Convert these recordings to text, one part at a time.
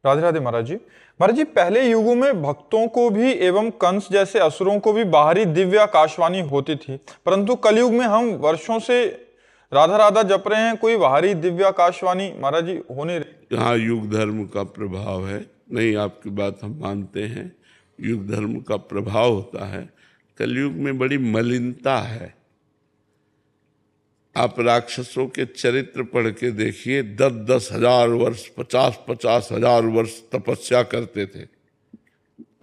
राधे राधे महाराज जी। महाराज जी, पहले युगों में भक्तों को भी एवं कंस जैसे असुरों को भी बाहरी दिव्य आकाशवाणी होती थी, परंतु कलयुग में हम वर्षों से राधा राधा जप रहे हैं, कोई बाहरी दिव्य आकाशवाणी महाराज जी हो नहीं रही। हाँ, युग धर्म का प्रभाव है। नहीं, आपकी बात हम मानते हैं, युग धर्म का प्रभाव होता है। कलयुग में बड़ी मलिनता है। आप राक्षसों के चरित्र पढ़ के देखिए, 10-10 हजार वर्ष, 50-50 हजार वर्ष तपस्या करते थे।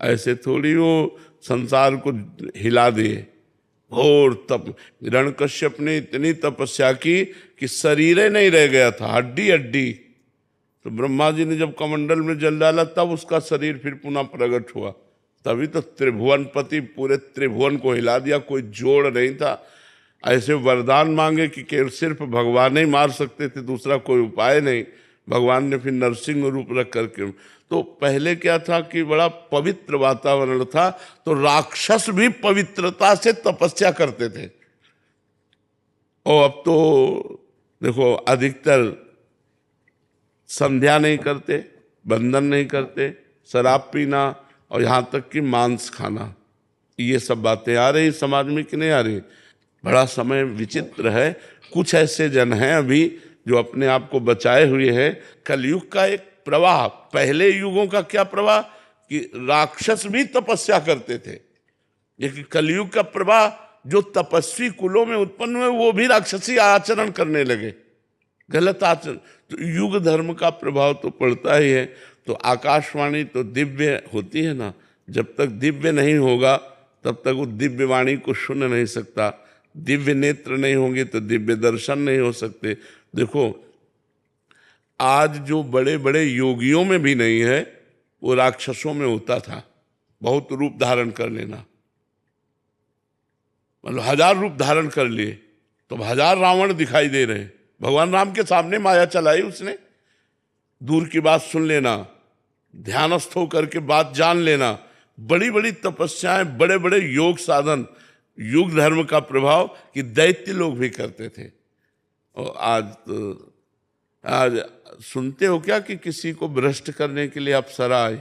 ऐसे थोड़ी वो संसार को हिला दिए। घोर तप, हिरण्यकश्यप ने इतनी तपस्या की कि शरीर ही नहीं रह गया था, हड्डी हड्डी। तो ब्रह्मा जी ने जब कमंडल में जल डाला तब उसका शरीर फिर पुनः प्रकट हुआ। तभी तो त्रिभुवनपति पूरे त्रिभुवन को हिला दिया, कोई जोड़ नहीं था। ऐसे वरदान मांगे कि केवल सिर्फ भगवान ही मार सकते थे, दूसरा कोई उपाय नहीं। भगवान ने फिर नरसिंह रूप रख करके। तो पहले क्या था कि बड़ा पवित्र वातावरण था, तो राक्षस भी पवित्रता से तपस्या करते थे। और अब तो देखो, अधिकतर संध्या नहीं करते, बंधन नहीं करते, शराब पीना और यहाँ तक कि मांस खाना, ये सब बातें आ रही समाज में कि नहीं आ रही। बड़ा समय विचित्र है। कुछ ऐसे जन हैं अभी जो अपने आप को बचाए हुए हैं। कलयुग का एक प्रवाह, पहले युगों का क्या प्रवाह कि राक्षस भी तपस्या करते थे, लेकिन कलयुग का प्रवाह जो तपस्वी कुलों में उत्पन्न हुए वो भी राक्षसी आचरण करने लगे, गलत आचरण। तो युग धर्म का प्रभाव तो पड़ता ही है। तो आकाशवाणी तो दिव्य होती है ना, जब तक दिव्य नहीं होगा तब तक वो दिव्य वाणी को सुन नहीं सकता। दिव्य नेत्र नहीं होंगे तो दिव्य दर्शन नहीं हो सकते। देखो, आज जो बड़े बड़े योगियों में भी नहीं है वो राक्षसों में होता था। बहुत रूप धारण कर लेना, मतलब 1000 रूप धारण कर लिए तो 1000 रावण दिखाई दे रहे। भगवान राम के सामने माया चलाई उसने। दूर की बात सुन लेना, ध्यानस्थ होकर के बात जान लेना, बड़ी बड़ी तपस्याएं, बड़े बड़े योग साधन, युग धर्म का प्रभाव कि दैत्य लोग भी करते थे। और आज सुनते हो क्या कि किसी को भ्रष्ट करने के लिए अप्सरा आई।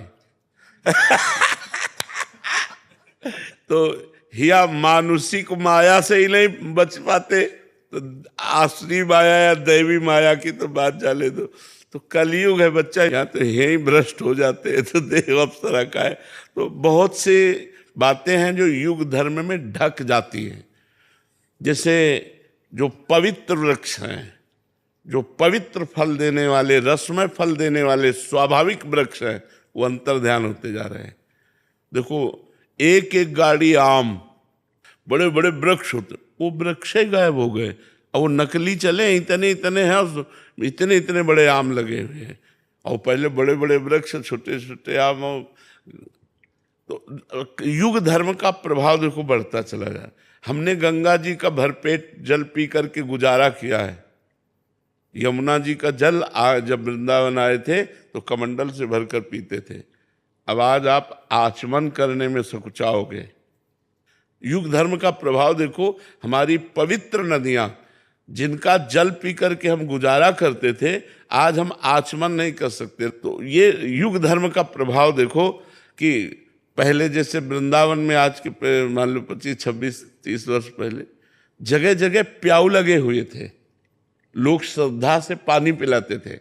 तो हिया मानुषिक माया से ही नहीं बच पाते, तो आसुरी माया या दैवी माया की तो बात जाने दो। तो कलयुग है बच्चा, यहाँ तो यही भ्रष्ट हो जाते हैं, तो देव अप्सरा का है। तो बहुत से बातें हैं जो युग धर्म में ढक जाती हैं। जैसे जो पवित्र वृक्ष हैं, जो पवित्र फल देने वाले, रसमय फल देने वाले स्वाभाविक वृक्ष हैं, वो अंतर्ध्यान होते जा रहे हैं। देखो, एक एक गाड़ी आम, बड़े बड़े वृक्ष होते, वो वृक्ष ही गायब हो गए। और वो नकली चले, इतने इतने हैं, इतने इतने बड़े आम लगे हुए हैं। और पहले बड़े बड़े वृक्ष, छोटे छोटे आम। तो युग धर्म का प्रभाव देखो बढ़ता चला जा रहा। हमने गंगा जी का भरपेट जल पी करके गुजारा किया है। यमुना जी का जल जब वृंदावन आए थे तो कमंडल से भरकर पीते थे। अब आज आप आचमन करने में सकुचाओगे। युग धर्म का प्रभाव देखो, हमारी पवित्र नदियां जिनका जल पी करके हम गुजारा करते थे, आज हम आचमन नहीं कर सकते। तो ये युग धर्म का प्रभाव देखो कि पहले जैसे वृंदावन में, आज के मान लो 25, 26, 30 वर्ष पहले जगह जगह प्याऊ लगे हुए थे, लोग श्रद्धा से पानी पिलाते थे।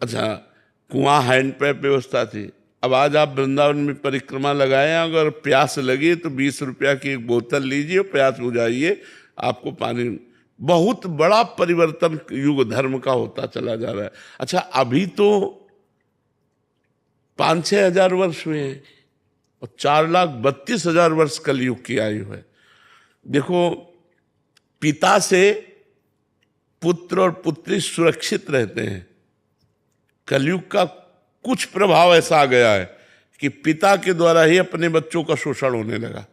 अच्छा, कुआं हैंडपैप व्यवस्था थी। अब आज आप वृंदावन में परिक्रमा लगाए, अगर प्यास लगी तो 20 रुपया की एक बोतल लीजिए, प्यास बुझाइए, आपको पानी। बहुत बड़ा परिवर्तन युग धर्म का होता चला जा रहा है। अच्छा, अभी तो 5-6 हजार वर्ष हुए हैं और 4,32,000 वर्ष कलयुग की आयु है। देखो, पिता से पुत्र और पुत्री सुरक्षित रहते हैं। कलयुग का कुछ प्रभाव ऐसा आ गया है कि पिता के द्वारा ही अपने बच्चों का शोषण होने लगा।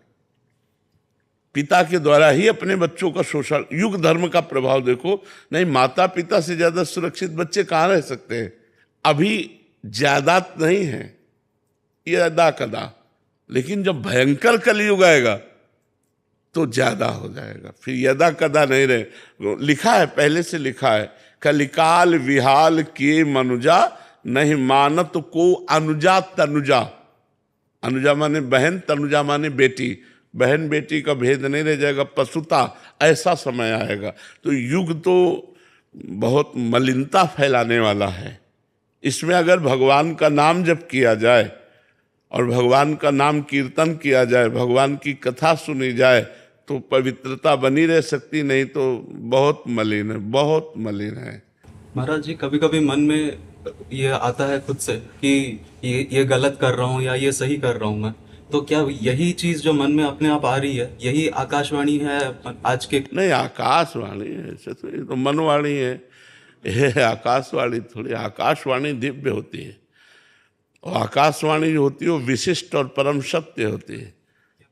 पिता के द्वारा ही अपने बच्चों का शोषण। युग धर्म का प्रभाव देखो। नहीं, माता पिता से ज्यादा सुरक्षित बच्चे कहाँ रह सकते हैं। अभी ज्यादा नहीं है, ये अदा कदा, लेकिन जब भयंकर कलयुग आएगा तो ज्यादा हो जाएगा। फिर यदा कदा नहीं रहे। लिखा है, पहले से लिखा है, कलिकाल विहाल किए मनुजा, नहीं मानत को अनुजा तनुजा। अनुजा माने बहन, तनुजा माने बेटी। बहन बेटी का भेद नहीं रह जाएगा, पशुता, ऐसा समय आएगा। तो युग तो बहुत मलिनता फैलाने वाला है। इसमें अगर भगवान का नाम जप किया जाए और भगवान का नाम कीर्तन किया जाए, भगवान की कथा सुनी जाए, तो पवित्रता बनी रह सकती, नहीं तो बहुत मलिन है, बहुत मलिन है। महाराज जी, कभी कभी मन में ये आता है खुद से कि ये गलत कर रहा हूँ या ये सही कर रहा हूँ मैं, तो क्या यही चीज जो मन में अपने आप आ रही है, यही आकाशवाणी है आज के? नहीं, आकाशवाणी है, ऐसे तो ये तो मनवाणी है। ये आकाशवाणी थोड़ी, आकाशवाणी दिव्य होती है, और आकाशवाणी जो होती है वो विशिष्ट और परम सत्य होती है।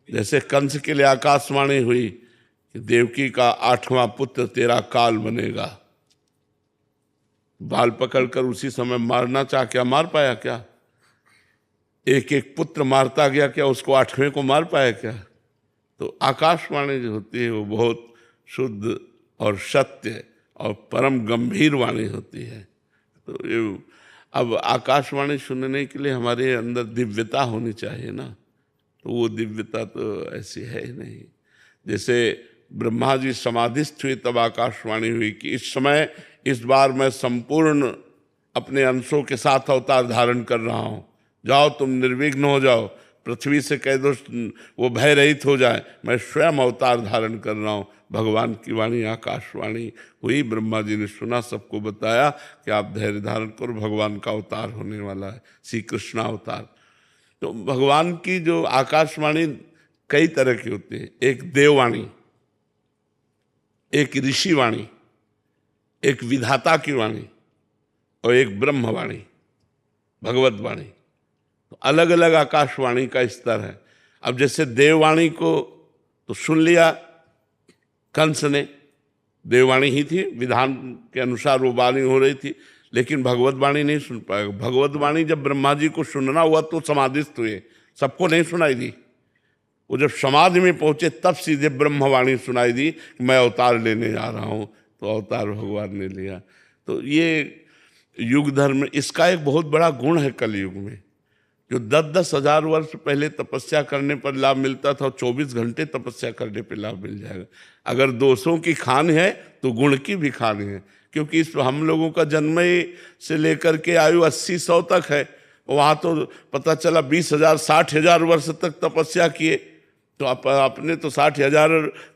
जैसे कंस के लिए आकाशवाणी हुई कि देवकी का 8वां पुत्र तेरा काल बनेगा, बाल पकड़कर उसी समय मारना चाह, क्या मार पाया? क्या एक एक पुत्र मारता गया, क्या उसको 8वें को मार पाया? क्या? तो आकाशवाणी जो होती है वो बहुत शुद्ध और सत्य और परम गंभीर वाणी होती है। तो ये अब आकाशवाणी सुनने के लिए हमारे अंदर दिव्यता होनी चाहिए ना, तो वो दिव्यता तो ऐसी है ही नहीं। जैसे ब्रह्मा जी समाधिस्थ हुए तब आकाशवाणी हुई कि इस समय, इस बार मैं संपूर्ण अपने अंशों के साथ अवतार धारण कर रहा हूँ, जाओ तुम निर्विघ्न हो जाओ, पृथ्वी से कह दो वो भय रहित हो जाए, मैं स्वयं अवतार धारण कर रहा हूँ। भगवान की वाणी आकाशवाणी हुई, ब्रह्मा जी ने सुना, सबको बताया कि आप धैर्य धारण करो, भगवान का अवतार होने वाला है, श्री कृष्ण अवतार। तो भगवान की जो आकाशवाणी कई तरह की होती है, एक देववाणी, एक ऋषिवाणी, एक विधाता की वाणी और एक ब्रह्मवाणी, भगवत वाणी। तो अलग अलग आकाशवाणी का स्तर है। अब जैसे देववाणी को तो सुन लिया कंस ने, देववाणी ही थी, विधान के अनुसार वो वाणी हो रही थी, लेकिन भगवत वाणी नहीं सुन पाएगा। भगवत वाणी जब ब्रह्मा जी को सुनना हुआ तो समाधिस्थ हुए, सबको नहीं सुनाई दी। वो जब समाधि में पहुंचे तब सीधे ब्रह्मवाणी सुनाई दी कि मैं अवतार लेने जा रहा हूँ, तो अवतार भगवान ने लिया। तो ये युग धर्म, इसका एक बहुत बड़ा गुण है कलयुग में, जो 10-10 हजार वर्ष पहले तपस्या करने पर लाभ मिलता था, 24 घंटे तपस्या करने पर लाभ मिल जाएगा। अगर दोषों की खान है तो गुण की भी खान है, क्योंकि इस हम लोगों का जन्म से लेकर के आयु 80-100 तक है, वहाँ तो पता चला 20,000 60,000 वर्ष तक तपस्या किए। तो अपने तो 60,000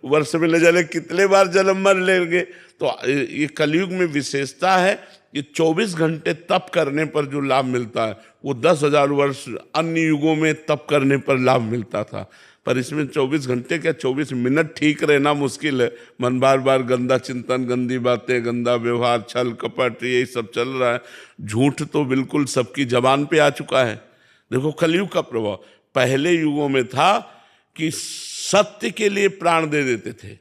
वर्ष में ले जाने कितने बार जन्म मर लेंगे। तो ये कलयुग में विशेषता है कि 24 घंटे तप करने पर जो लाभ मिलता है वो 10,000 वर्ष अन्य युगों में तप करने पर लाभ मिलता था। पर इसमें 24 घंटे क्या, 24 मिनट ठीक रहना मुश्किल है। मन बार बार गंदा चिंतन, गंदी बातें, गंदा व्यवहार, छल कपट, यही सब चल रहा है। झूठ तो बिल्कुल सबकी जबान पे आ चुका है। देखो कलयुग का प्रभाव, पहले युगों में था कि सत्य के लिए प्राण दे देते थे,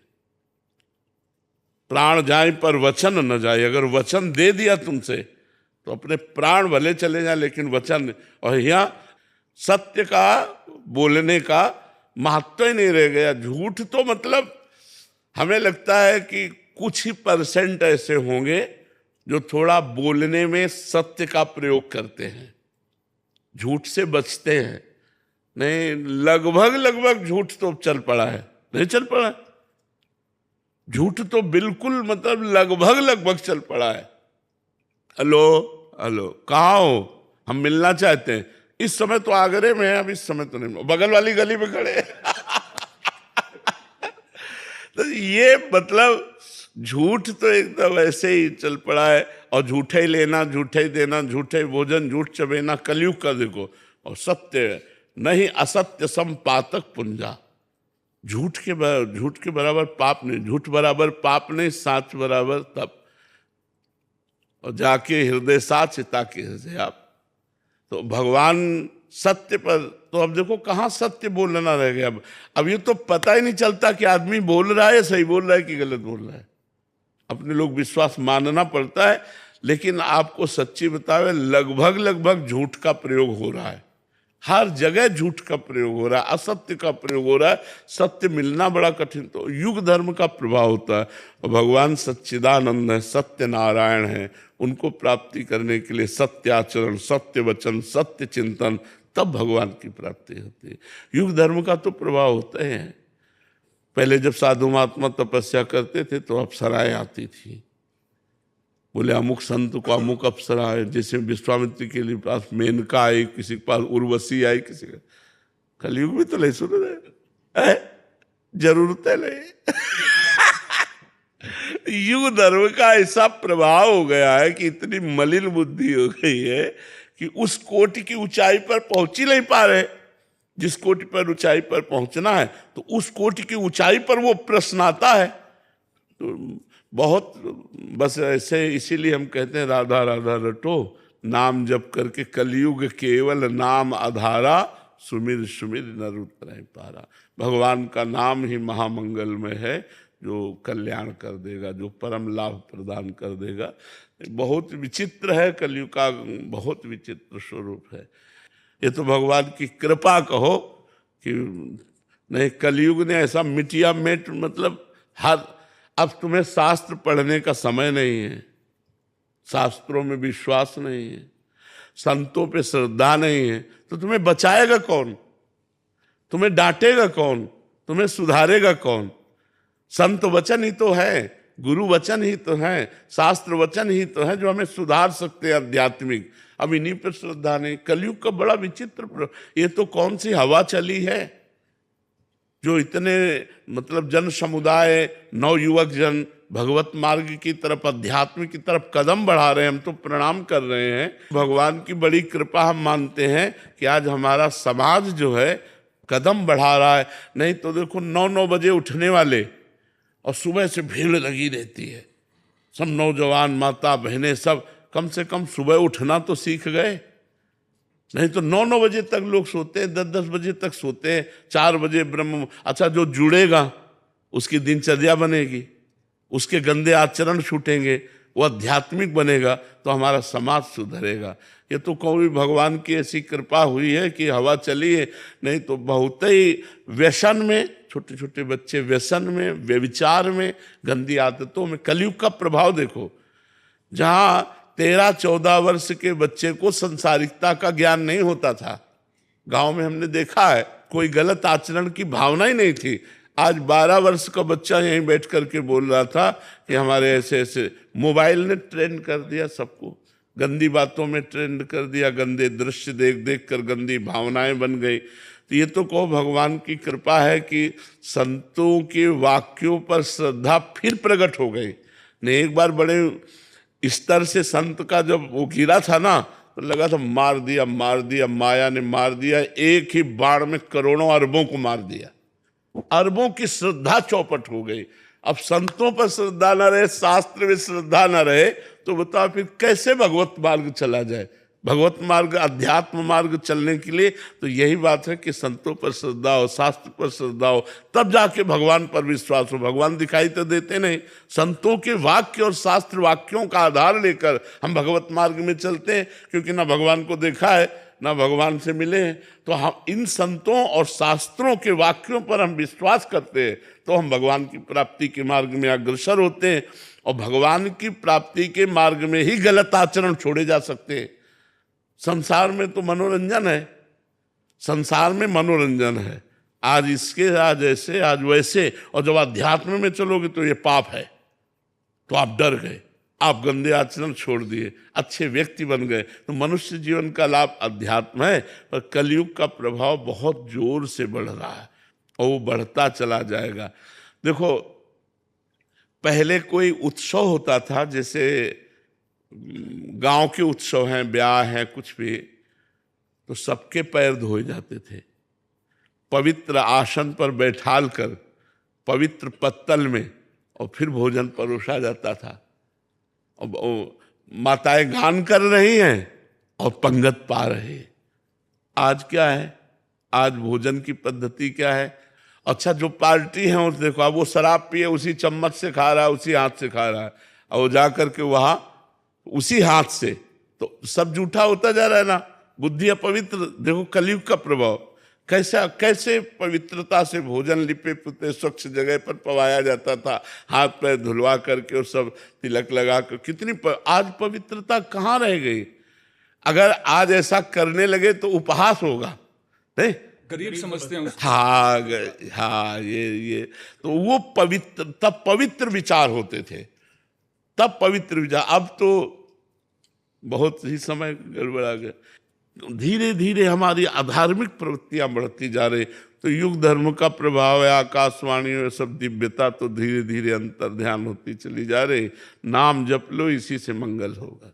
प्राण जाए पर वचन न जाए। अगर वचन दे दिया तुमसे तो अपने प्राण भले चले जाए, लेकिन वचन, और यहाँ सत्य का बोलने का महत्व ही नहीं रह गया। झूठ तो मतलब हमें लगता है कि कुछ ही % ऐसे होंगे जो थोड़ा बोलने में सत्य का प्रयोग करते हैं, झूठ से बचते हैं। नहीं, लगभग झूठ तो चल पड़ा है, नहीं चल पड़ा है झूठ तो बिल्कुल, मतलब लगभग चल पड़ा है। हेलो, कहाँ हो? हम मिलना चाहते हैं। इस समय तो आगरे में है, अब इस समय तो नहीं, बगल वाली गली में खड़े तो ये मतलब झूठ तो एकदम ऐसे ही चल पड़ा है। और झूठे ही लेना, झूठे ही देना, झूठे भोजन, झूठ चबेना, कलयुग का देखो। और सत्य नहीं, असत्य संपातक पुंजा। झूठ के बराबर पाप नहीं, झूठ बराबर पाप नहीं, साच बराबर तप। और जाके हृदय साच ताकि हृदय आप। तो भगवान सत्य पर, तो अब देखो कहाँ सत्य बोलना रह गया। अब ये तो पता ही नहीं चलता कि आदमी बोल रहा है, सही बोल रहा है कि गलत बोल रहा है। अपने लोग विश्वास मानना पड़ता है, लेकिन आपको सच्ची बतावे लगभग झूठ का प्रयोग हो रहा है। हर जगह झूठ का प्रयोग हो रहा है, असत्य का प्रयोग हो रहा है, सत्य मिलना बड़ा कठिन। तो युग धर्म का प्रभाव होता है। और भगवान सच्चिदानंद है, सत्य नारायण है, उनको प्राप्ति करने के लिए सत्य आचरण, सत्य वचन, सत्य चिंतन, तब भगवान की प्राप्ति होती है। युग धर्म का तो प्रभाव होता है। पहले जब साधु महात्मा तपस्या करते थे तो अप्सराएं आती थी, बोले अमुक संत को अमुक अप्सरा है। जैसे विश्वामित्र के लिए पास मेनका आई, किसी के पास उर्वशी आई, किसी का। कलयुग में तो नहीं सुन रहे, जरूरत है नहीं। युग धर्म का ऐसा प्रभाव हो गया है कि इतनी मलिन बुद्धि हो गई है कि उस कोटि की ऊंचाई पर पहुंच ही नहीं पा रहे। जिस कोटि पर ऊंचाई पर पहुंचना है तो उस कोटि की ऊंचाई पर वो प्रश्न आता है। तो बहुत बस ऐसे, इसीलिए हम कहते हैं राधा राधा रटो, नाम जप करके कलयुग केवल नाम आधारा, सुमिर सुमिर नर उतरै पारा। भगवान का नाम ही महामंगलमय है, जो कल्याण कर देगा, जो परम लाभ प्रदान कर देगा। बहुत विचित्र है कलयुग का, बहुत विचित्र स्वरूप है। ये तो भगवान की कृपा कहो कि नहीं, कलयुग ने ऐसा मिटिया मेट, मतलब हर, अब तुम्हें शास्त्र पढ़ने का समय नहीं है, शास्त्रों में विश्वास नहीं है, संतों पे श्रद्धा नहीं है, तो तुम्हें बचाएगा कौन? तुम्हें डांटेगा कौन? तुम्हें सुधारेगा कौन? संत वचन ही तो है, गुरु वचन ही तो है, शास्त्र वचन ही तो है जो हमें सुधार सकते हैं आध्यात्मिक। अब इन्हीं पर श्रद्धा नहीं। कलयुग का बड़ा विचित्र, ये तो कौन सी हवा चली है जो इतने मतलब जन समुदाय, नवयुवक जन भगवत मार्ग की तरफ, अध्यात्म की तरफ कदम बढ़ा रहे हैं। हम तो प्रणाम कर रहे हैं, भगवान की बड़ी कृपा हम मानते हैं कि आज हमारा समाज जो है कदम बढ़ा रहा है। नहीं तो देखो 9-9 बजे उठने वाले और सुबह से भीड़ लगी रहती है, सब नौजवान माता बहनें सब कम से कम सुबह उठना तो सीख गए। नहीं तो 9-9 बजे तक लोग सोते हैं, 10-10 बजे तक सोते हैं, 4 बजे ब्रह्म। अच्छा, जो जुड़ेगा उसकी दिनचर्या बनेगी, उसके गंदे आचरण छूटेंगे, वो आध्यात्मिक बनेगा, तो हमारा समाज सुधरेगा। ये तो कोई भगवान की ऐसी कृपा हुई है कि हवा चली है। नहीं तो बहुत ही व्यसन में, छोटे छोटे बच्चे व्यसन में, व्यभिचार में, गंदी आदतों में। कलयुग का प्रभाव देखो, जहाँ 13-14 वर्ष के बच्चे को संसारिकता का ज्ञान नहीं होता था, गांव में हमने देखा है, कोई गलत आचरण की भावना ही नहीं थी। आज 12 वर्ष का बच्चा यहीं बैठ करके बोल रहा था कि हमारे ऐसे ऐसे, मोबाइल ने ट्रेंड कर दिया सबको, गंदी बातों में ट्रेंड कर दिया, गंदे दृश्य देख देख कर गंदी भावनाएं बन गई। तो ये तो कहो भगवान की कृपा है कि संतों के वाक्यों पर श्रद्धा फिर प्रकट हो गई। ने एक बार बड़े स्तर से संत का जब वो गिरा था ना, तो लगा था मार दिया, माया ने मार दिया, एक ही बाण में करोड़ों अरबों को मार दिया। अरबों की श्रद्धा चौपट हो गई। अब संतों पर श्रद्धा न रहे, शास्त्र में श्रद्धा न रहे, तो बताओ फिर कैसे भगवत मार्ग चला जाए? भगवत मार्ग, अध्यात्म मार्ग चलने के लिए तो यही बात है कि संतों पर श्रद्धा हो, शास्त्र पर श्रद्धा हो, तब जाके भगवान पर विश्वास हो। भगवान दिखाई तो देते नहीं, संतों के वाक्य और शास्त्र वाक्यों का आधार लेकर हम भगवत मार्ग में चलते हैं, क्योंकि ना भगवान को देखा है ना भगवान से मिले हैं। तो हम इन संतों और शास्त्रों के वाक्यों पर हम विश्वास करते हैं, तो हम भगवान की प्राप्ति के मार्ग में अग्रसर होते हैं। और भगवान की प्राप्ति के मार्ग में ही गलत आचरण छोड़े जा सकते हैं। संसार में तो मनोरंजन है, संसार में मनोरंजन है, आज इसके, आज ऐसे, आज वैसे, और जब अध्यात्म में चलोगे तो ये पाप है, तो आप डर गए, आप गंदे आचरण छोड़ दिए, अच्छे व्यक्ति बन गए। तो मनुष्य जीवन का लाभ अध्यात्म है, पर कलयुग का प्रभाव बहुत जोर से बढ़ रहा है और वो बढ़ता चला जाएगा। देखो, पहले कोई उत्सव होता था, जैसे गांव के उत्सव हैं, ब्याह हैं, कुछ भी, तो सबके पैर धोए जाते थे, पवित्र आसन पर बैठाल कर पवित्र पत्तल में, और फिर भोजन परोसा जाता था। और माताएं गान कर रही हैं और पंगत पा रहे हैं। आज क्या है? आज भोजन की पद्धति क्या है? अच्छा, जो पार्टी है उस देखो, अब वो शराब पिए उसी चम्मच से खा रहा है, उसी हाथ से खा रहा है, और वो जा करके वहाँ उसी हाथ से, तो सब जूठा होता जा रहा है ना। बुद्धि अपवित्र, देखो कलयुग का प्रभाव कैसा, कैसे पवित्रता से भोजन लिपे पुते स्वच्छ जगह पर पवाया जाता था, हाथ पैर धुलवा करके और सब तिलक लगा कर, कितनी आज पवित्रता कहाँ रह गई। अगर आज ऐसा करने लगे तो उपहास होगा, नहीं गरीब समझते हैं उसको। हाँ हाँ, ये तो वो पवित्र, तब पवित्र विचार होते थे, तब पवित्र विचार। अब तो बहुत ही समय गड़बड़ा गया, धीरे धीरे हमारी अधार्मिक प्रवृत्तियां बढ़ती जा रही। तो युग धर्म का प्रभाव है, आकाशवाणी और सब दिव्यता तो धीरे धीरे अंतर ध्यान होती चली जा रही। नाम जप लो, इसी से मंगल होगा।